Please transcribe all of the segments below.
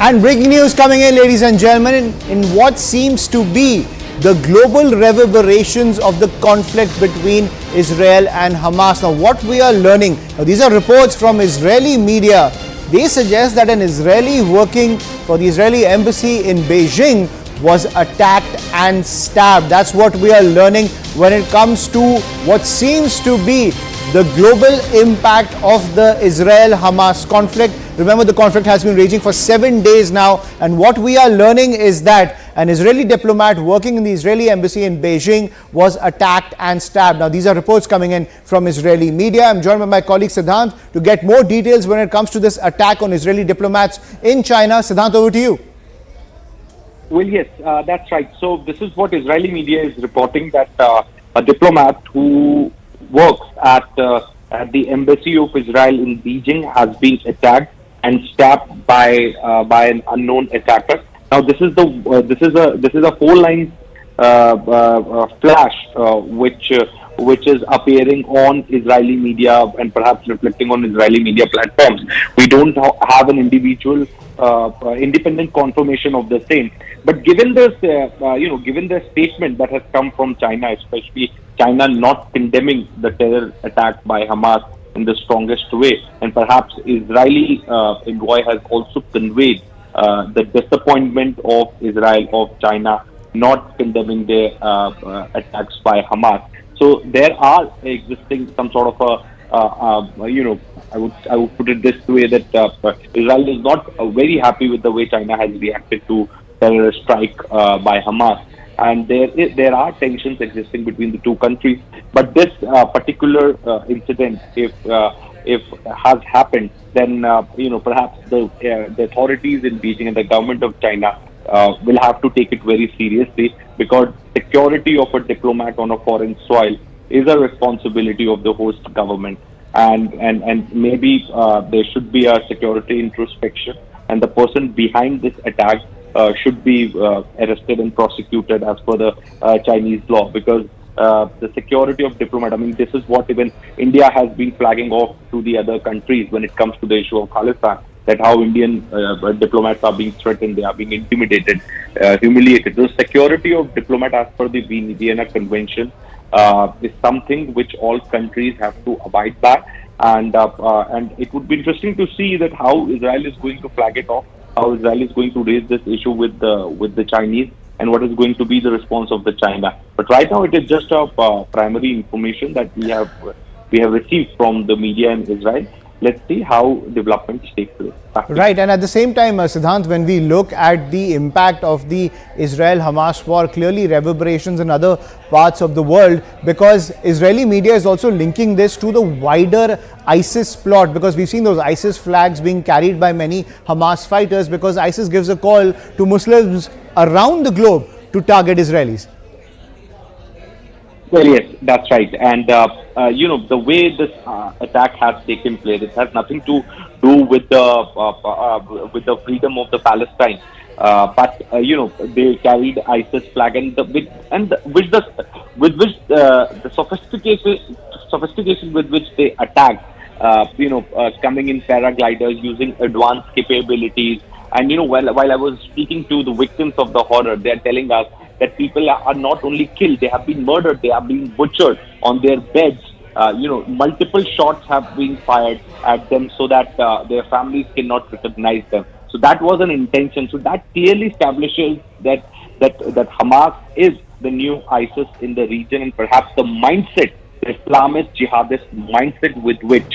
And breaking news coming in, ladies and gentlemen, in what seems to be the global reverberations of the conflict between Israel and Hamas. Now, what we are learning, now these are reports from Israeli media. They suggest that an Israeli working for the Israeli embassy in Beijing was attacked and stabbed. That's what we are learning when it comes to what seems to be the global impact of the Israel-Hamas conflict. Remember, the conflict has been raging for 7 days now, and what we are learning is that an Israeli diplomat working in the Israeli embassy in Beijing was attacked and stabbed. Now, these are reports coming in from Israeli media. I'm joined by my colleague Siddhant to get more details when it comes to this attack on Israeli diplomats in China. Siddhant, over to you. Well, yes, that's right. So this is what Israeli media is reporting, that a diplomat who works at the embassy of Israel in Beijing has been attacked and stabbed by an unknown attacker. Now, this is a 4-line flash which is appearing on Israeli media and perhaps reflecting on Israeli media platforms. We don't have an individual independent confirmation of the same. But given this, given the statement that has come from China, especially China not condemning the terror attack by Hamas in the strongest way, and perhaps Israeli envoy has also conveyed the disappointment of Israel, of China not condemning the attacks by Hamas. So there are existing some sort of I would put it this way, that Israel is not very happy with the way China has reacted to terrorist strike by Hamas, and there are tensions existing between the two countries. But this particular incident, if has happened, then perhaps the authorities in Beijing and the government of China will have to take it very seriously, because security of a diplomat on a foreign soil is a responsibility of the host government, and maybe there should be a security introspection, and the person behind this attack should be arrested and prosecuted as per the Chinese law, because the security of diplomat, I mean, this is what even India has been flagging off to the other countries when it comes to the issue of Palestine, that how Indian diplomats are being threatened, they are being intimidated, humiliated. The security of diplomat as per the Vienna Convention is something which all countries have to abide by, and it would be interesting to see that how Israel is going to flag it off, how Israel is going to raise this issue with the Chinese, and what is going to be the response of the China. But right now, it is just a primary information that we have received from the media in Israel. Let's see how developments take place. Right, and at the same time, Siddhant, when we look at the impact of the Israel-Hamas war, clearly reverberations in other parts of the world, because Israeli media is also linking this to the wider ISIS plot, because we've seen those ISIS flags being carried by many Hamas fighters, because ISIS gives a call to Muslims around the globe to target Israelis. Well, yes, that's right. And, the way this attack has taken place, it has nothing to do with the freedom of the Palestine. But they carried ISIS flag, and with the sophistication with which they attacked, coming in paragliders, using advanced capabilities. And, while I was speaking to the victims of the horror, they are telling us that people are not only killed, they have been murdered, they are being butchered on their beds. Multiple shots have been fired at them so that their families cannot recognize them. So that was an intention. So that clearly establishes that Hamas is the new ISIS in the region, and perhaps the mindset, the Islamist jihadist mindset with which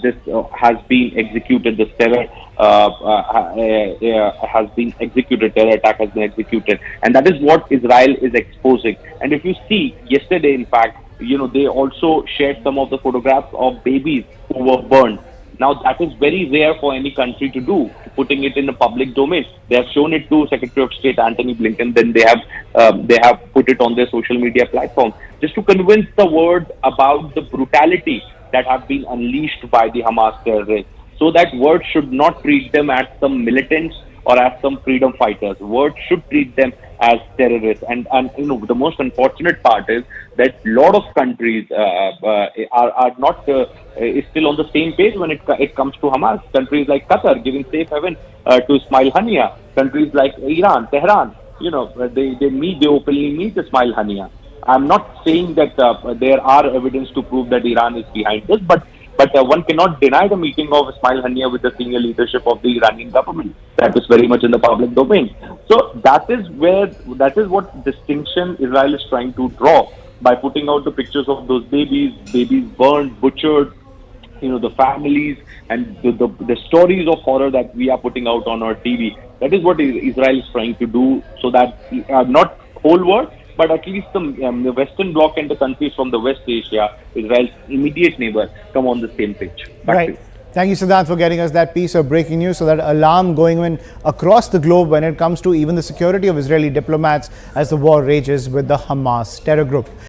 this has been executed, this terror has been executed, terror attack has been executed, and that is what Israel is exposing. And if you see, yesterday, in fact, they also shared some of the photographs of babies who were burned. Now, that is very rare for any country to do, putting it in the public domain. They have shown it to Secretary of State Antony Blinken, then they have put it on their social media platform, just to convince the world about the brutality that have been unleashed by the Hamas terrorists, so that world should not treat them as some militants or as some freedom fighters. World should treat them as terrorists. And the most unfortunate part is that a lot of countries are not is still on the same page when it comes to Hamas. Countries like Qatar giving safe haven to Ismail Haniya. Countries like Iran, Tehran, they openly meet Ismail Haniya. I'm not saying that there are evidence to prove that Iran is behind this, but one cannot deny the meeting of Ismail Haniya with the senior leadership of the Iranian government. That is very much in the public domain. So that is what distinction Israel is trying to draw by putting out the pictures of those babies burned, butchered, the families and the stories of horror that we are putting out on our TV. That is what Israel is trying to do, so that not whole world, but at least the Western Bloc and the countries from the West Asia, Israel's immediate neighbor, come on the same page. Back to you. Thank you, Siddharth, for getting us that piece of breaking news. So that alarm going in across the globe when it comes to even the security of Israeli diplomats as the war rages with the Hamas terror group.